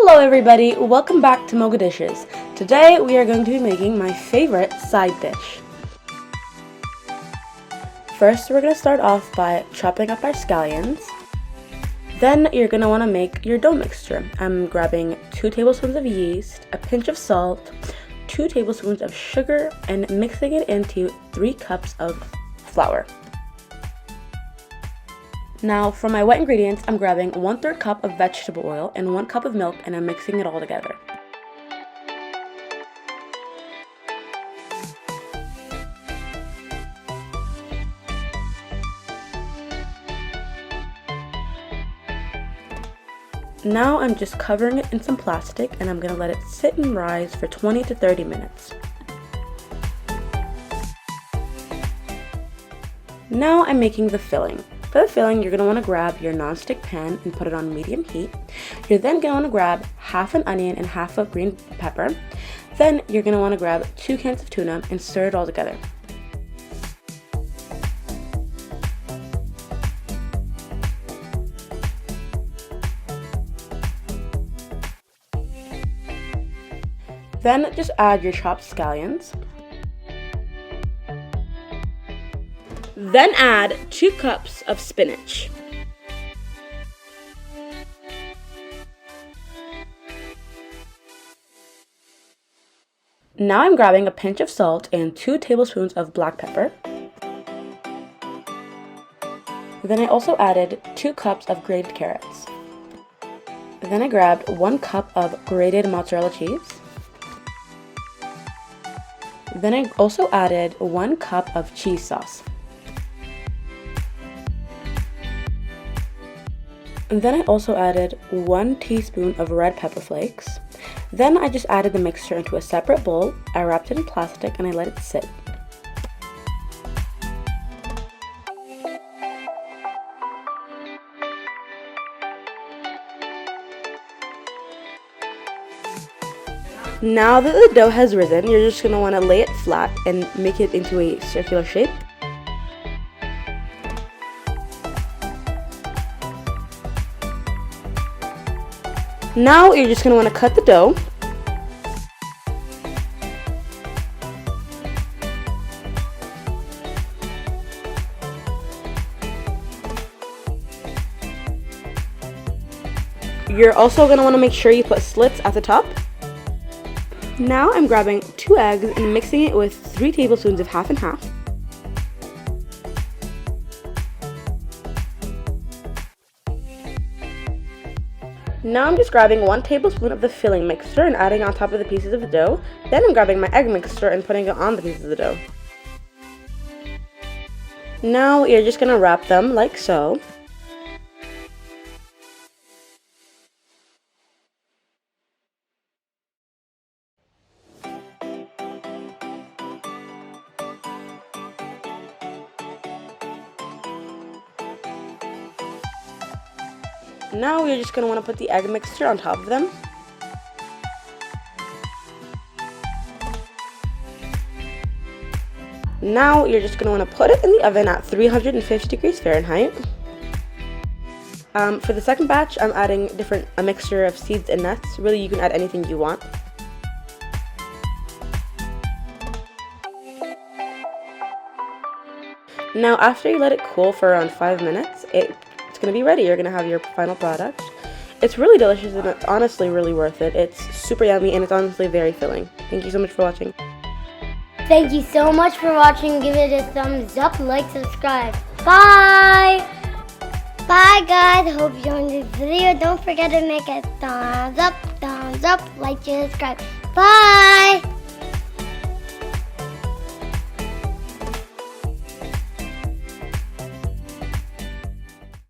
Hello everybody, welcome back to Mocha Dishes. Today we are going to be making my favorite side dish. First we're going to start off by chopping up our scallions. Then you're going to want to make your dough mixture. I'm grabbing 2 tablespoons of yeast, a pinch of salt, 2 tablespoons of sugar, and mixing it into 3 cups of flour. Now for my wet ingredients, I'm grabbing 1/3 cup of vegetable oil and 1 cup of milk, and I'm mixing it all together. Now I'm just covering it in some plastic, and I'm going to let it sit and rise for 20 to 30 minutes. Now I'm making the filling. For the filling, you're going to want to grab your nonstick pan and put it on medium heat. You're then going to want to grab half an onion and half a green pepper. Then you're going to want to grab 2 cans of tuna and stir it all together. Then just add your chopped scallions. Then add 2 cups of spinach. Now I'm grabbing a pinch of salt and 2 tablespoons of black pepper. Then I also added 2 cups of grated carrots. Then I grabbed 1 cup of grated mozzarella cheese. Then I also added 1 cup of cheese sauce. And then I also added 1 teaspoon of red pepper flakes. Then I just added the mixture into a separate bowl. I wrapped it in plastic and I let it sit. Now that the dough has risen, you're just going to want to lay it flat and make it into a circular shape. Now you're just going to want to cut the dough. You're also going to want to make sure you put slits at the top. Now I'm grabbing 2 eggs and mixing it with 3 tablespoons of half and half. Now I'm just grabbing 1 tablespoon of the filling mixture and adding on top of the pieces of the dough. Then I'm grabbing my egg mixture and putting it on the pieces of the dough. Now you're just going to wrap them like so. Now you're just going to want to put the egg mixture on top of them. Now you're just going to want to put it in the oven at 350 degrees Fahrenheit. For the second batch, I'm adding a mixture of seeds and nuts. Really, you can add anything you want. Now after you let it cool for around 5 minutes, it's going to be ready. You're going to have your final product. It's really delicious and it's honestly really worth it. It's super yummy and it's honestly very filling. Thank you so much for watching. Thank you so much for watching. Give it a thumbs up, like, subscribe. Bye! Bye guys. Hope you enjoyed this video. Don't forget to make a thumbs up, like, subscribe. Bye!